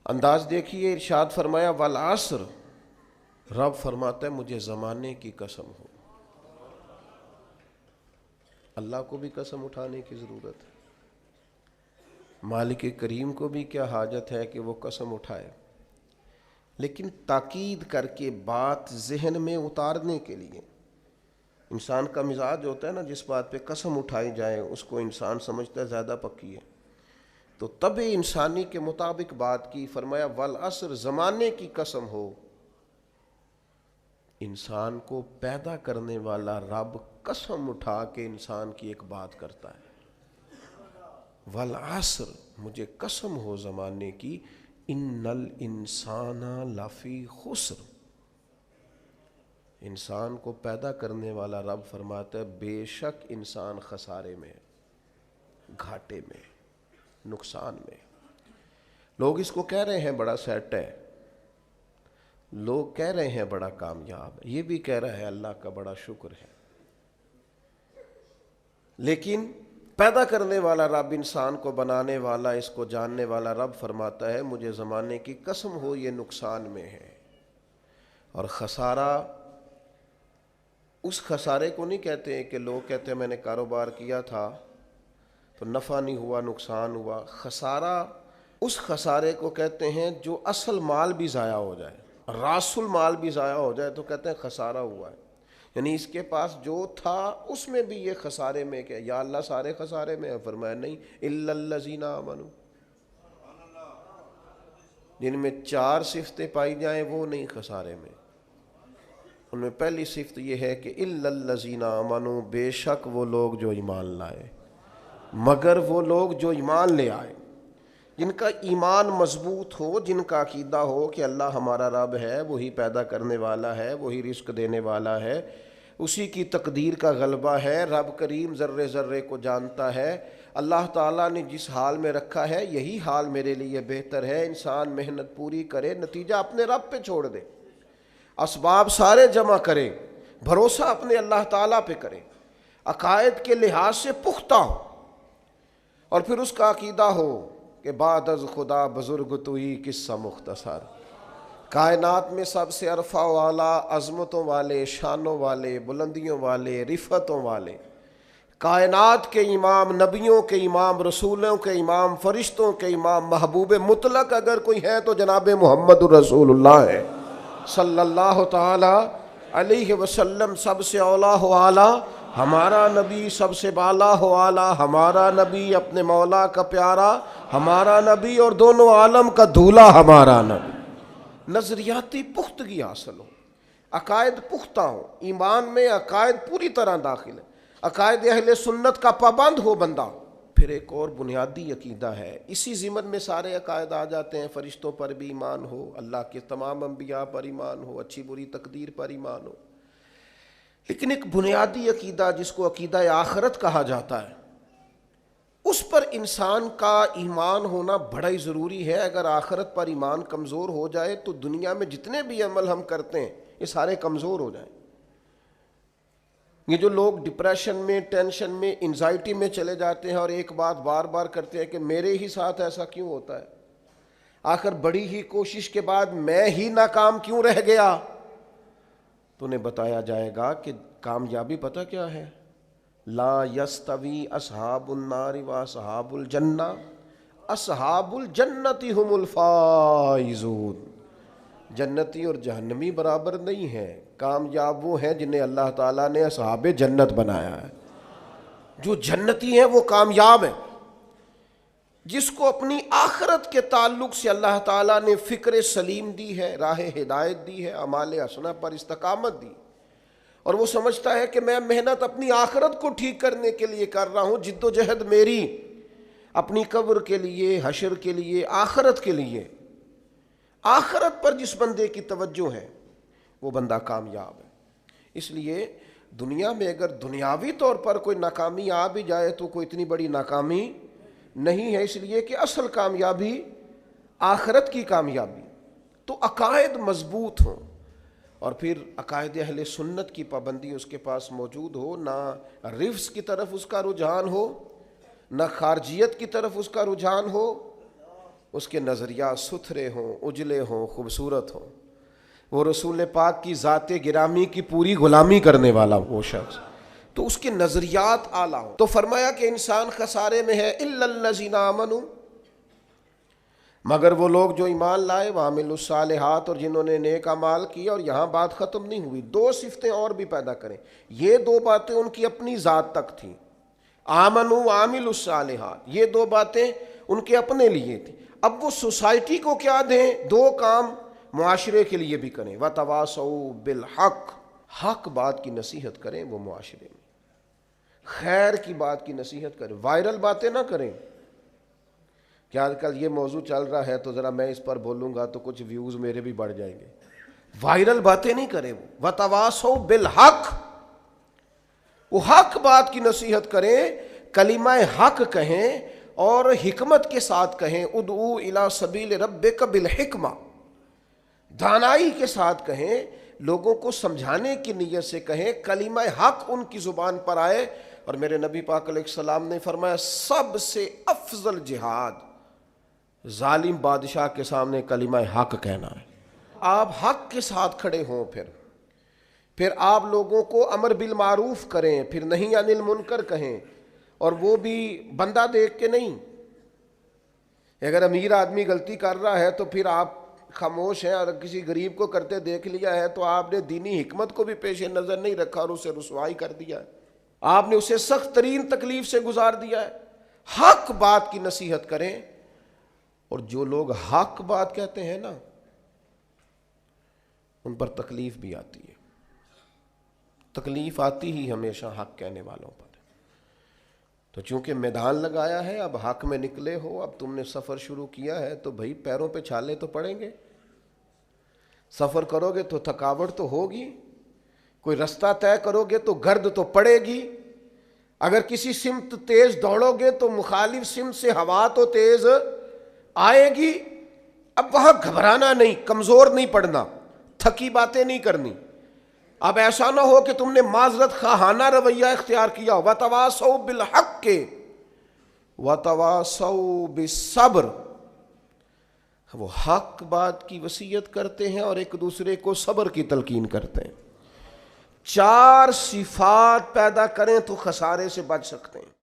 انداز دیکھیے، ارشاد فرمایا والعصر، رب فرماتا ہے مجھے زمانے کی قسم ہو۔ اللہ کو بھی قسم اٹھانے کی ضرورت ہے، مالک کریم کو بھی کیا حاجت ہے کہ وہ قسم اٹھائے، لیکن تاکید کر کے بات ذہن میں اتارنے کے لیے۔ انسان کا مزاج ہوتا ہے نا، جس بات پہ قسم اٹھائی جائے اس کو انسان سمجھتا ہے زیادہ پکی ہے، تو طبع انسانی کے مطابق بات کی، فرمایا والعصر، زمانے کی قسم ہو۔ انسان کو پیدا کرنے والا رب قسم اٹھا کے انسان کی ایک بات کرتا ہے، والعصر، مجھے قسم ہو زمانے کی، ان الانسان لفی خسر۔ انسان کو پیدا کرنے والا رب فرماتا ہے بے شک انسان خسارے میں، گھاٹے میں، نقصان میں۔ لوگ اس کو کہہ رہے ہیں بڑا سیٹ ہے، لوگ کہہ رہے ہیں بڑا کامیاب ہے، یہ بھی کہہ رہا ہے اللہ کا بڑا شکر ہے، لیکن پیدا کرنے والا رب، انسان کو بنانے والا، اس کو جاننے والا رب فرماتا ہے مجھے زمانے کی قسم ہو یہ نقصان میں ہے۔ اور خسارہ اس خسارے کو نہیں کہتے ہیں کہ لوگ کہتے ہیں میں نے کاروبار کیا تھا تو نفع نہیں ہوا، نقصان ہوا۔ خسارہ اس خسارے کو کہتے ہیں جو اصل مال بھی ضائع ہو جائے، راس المال بھی ضائع ہو جائے تو کہتے ہیں خسارہ ہوا ہے، یعنی اس کے پاس جو تھا اس میں بھی یہ خسارے میں کیا؟ یا اللہ سارے خسارے میں ہے؟ فرمایا نہیں، الا الذین آمنوا، جن میں 4 صفتیں پائی جائیں وہ نہیں خسارے میں۔ ان میں پہلی صفت یہ ہے کہ الا الذین آمنوا، بے شک وہ لوگ جو ایمان لائے، مگر وہ لوگ جو ایمان لے آئے، جن کا ایمان مضبوط ہو، جن کا عقیدہ ہو کہ اللہ ہمارا رب ہے، وہی پیدا کرنے والا ہے، وہی رزق دینے والا ہے، اسی کی تقدیر کا غلبہ ہے، رب کریم ذرے ذرے کو جانتا ہے، اللہ تعالیٰ نے جس حال میں رکھا ہے یہی حال میرے لیے بہتر ہے۔ انسان محنت پوری کرے، نتیجہ اپنے رب پہ چھوڑ دے، اسباب سارے جمع کرے، بھروسہ اپنے اللہ تعالیٰ پہ کرے، عقائد کے لحاظ سے پختہ ہو، اور پھر اس کا عقیدہ ہو کہ بعد از خدا بزرگ توئی قصہ مختصر، کائنات میں سب سے عرفہ والا، عظمتوں والے، شانوں والے، بلندیوں والے، رفتوں والے، کائنات کے امام، نبیوں کے امام، رسولوں کے امام، فرشتوں کے امام، محبوب مطلق اگر کوئی ہے تو جناب محمد رسول اللہ ہے صلی اللہ تعالی علیہ وسلم۔ سب سے اولا ہو اعلیٰ ہمارا نبی، سب سے بالا ہو اعلیٰ ہمارا نبی، اپنے مولا کا پیارا ہمارا نبی، اور دونوں عالم کا دھولا ہمارا نبی۔ نظریاتی پختگی حاصل ہو، عقائد پختہ ہو، ایمان میں عقائد پوری طرح داخل ہے، عقائد اہل سنت کا پابند ہو بندہ۔ پھر ایک اور بنیادی عقیدہ ہے، اسی ضمن میں سارے عقائد آ جاتے ہیں، فرشتوں پر بھی ایمان ہو، اللہ کے تمام انبیاء پر ایمان ہو، اچھی بری تقدیر پر ایمان ہو، لیکن ایک بنیادی عقیدہ جس کو عقیدہ آخرت کہا جاتا ہے، اس پر انسان کا ایمان ہونا بڑا ہی ضروری ہے۔ اگر آخرت پر ایمان کمزور ہو جائے تو دنیا میں جتنے بھی عمل ہم کرتے ہیں یہ سارے کمزور ہو جائیں۔ یہ جو لوگ ڈپریشن میں، ٹینشن میں، انزائٹی میں چلے جاتے ہیں اور ایک بات بار بار کرتے ہیں کہ میرے ہی ساتھ ایسا کیوں ہوتا ہے، آخر بڑی ہی کوشش کے بعد میں ہی ناکام کیوں رہ گیا، تو انہیں بتایا جائے گا کہ کامیابی پتہ کیا ہے؟ لا یستوی اصحاب النار و اصحاب الجنہ، اصحاب الجنت هم الفائزون، جنتی اور جہنمی برابر نہیں ہیں، کامیاب وہ ہیں جنہیں اللہ تعالیٰ نے اصحاب جنت بنایا ہے۔ جو جنتی ہیں وہ کامیاب ہیں، جس کو اپنی آخرت کے تعلق سے اللہ تعالیٰ نے فکر سلیم دی ہے، راہ ہدایت دی ہے، اعمال حسنہ پر استقامت دی، اور وہ سمجھتا ہے کہ میں محنت اپنی آخرت کو ٹھیک کرنے کے لیے کر رہا ہوں، جد و جہد میری اپنی قبر کے لیے، حشر کے لیے، آخرت کے لیے۔ آخرت پر جس بندے کی توجہ ہے وہ بندہ کامیاب ہے۔ اس لیے دنیا میں اگر دنیاوی طور پر کوئی ناکامی آ بھی جائے تو کوئی اتنی بڑی ناکامی نہیں ہے، اس لیے کہ اصل کامیابی آخرت کی کامیابی۔ تو عقائد مضبوط ہوں، اور پھر عقائد اہل سنت کی پابندی اس کے پاس موجود ہو، نہ رفض کی طرف اس کا رجحان ہو، نہ خارجیت کی طرف اس کا رجحان ہو، اس کے نظریات ستھرے ہوں، اجلے ہوں، خوبصورت ہوں، وہ رسول پاک کی ذات گرامی کی پوری غلامی کرنے والا وہ شخص، تو اس کے نظریات اعلیٰ ہوں۔ تو فرمایا کہ انسان خسارے میں ہے الا الذین آمنوا، مگر وہ لوگ جو ایمان لائے، وعملوا الصالحات، اور جنہوں نے نیک اعمال کیا۔ اور یہاں بات ختم نہیں ہوئی، دو صفتیں اور بھی پیدا کریں۔ یہ دو باتیں ان کی اپنی ذات تک تھیں، آمنوا وعملوا الصالحات، یہ دو باتیں ان کے اپنے لیے تھیں۔ اب وہ سوسائٹی کو کیا دیں؟ دو کام معاشرے کے لیے بھی کریں، وتواصوا بالحق، حق بات کی نصیحت کریں وہ معاشرے میں، خیر کی بات کی نصیحت کریں، وائرل باتیں نہ کریں۔ کہ آج کل یہ موضوع چل رہا ہے تو ذرا میں اس پر بولوں گا تو کچھ ویوز میرے بھی بڑھ جائیں گے، وائرل باتیں نہیں کریں وہ، وتواصوا بالحق، وہ حق بات کی نصیحت کریں، کلمہ حق کہیں اور حکمت کے ساتھ کہیں، ادعو الی سبیل ربک بالحکمہ، دانائی کے ساتھ کہیں، لوگوں کو سمجھانے کی نیت سے کہیں، کلمہ حق ان کی زبان پر آئے۔ اور میرے نبی پاک علیہ السلام نے فرمایا سب سے افضل جہاد ظالم بادشاہ کے سامنے کلمہ حق کہنا ہے۔ آپ حق کے ساتھ کھڑے ہوں، پھر آپ لوگوں کو امر بالمعروف کریں، پھر نہی عن المنکر کہیں، اور وہ بھی بندہ دیکھ کے نہیں۔ اگر امیر آدمی غلطی کر رہا ہے تو پھر آپ خاموش ہیں، اور کسی غریب کو کرتے دیکھ لیا ہے تو آپ نے دینی حکمت کو بھی پیش نظر نہیں رکھا اور اسے رسوائی کر دیا ہے، آپ نے اسے سخت ترین تکلیف سے گزار دیا ہے۔ حق بات کی نصیحت کریں، اور جو لوگ حق بات کہتے ہیں نا ان پر تکلیف بھی آتی ہے، تکلیف آتی ہی ہمیشہ حق کہنے والوں پر۔ تو چونکہ میدان لگایا ہے، اب حق میں نکلے ہو، اب تم نے سفر شروع کیا ہے تو بھائی پیروں پہ چھالے تو پڑیں گے، سفر کرو گے تو تھکاوٹ تو ہوگی، کوئی رستہ طے کرو گے تو گرد تو پڑے گی، اگر کسی سمت تیز دوڑو گے تو مخالف سمت سے ہوا تو تیز آئے گی۔ اب وہاں گھبرانا نہیں، کمزور نہیں پڑنا، تھکی باتیں نہیں کرنی۔ اب ایسا نہ ہو کہ تم نے معذرت خواہانہ رویہ اختیار کیا، وتواصوا بالحق وتواصوا بالصبر، وہ حق بات کی وصیت کرتے ہیں اور ایک دوسرے کو صبر کی تلقین کرتے ہیں۔ چار صفات پیدا کریں تو خسارے سے بچ سکتے ہیں۔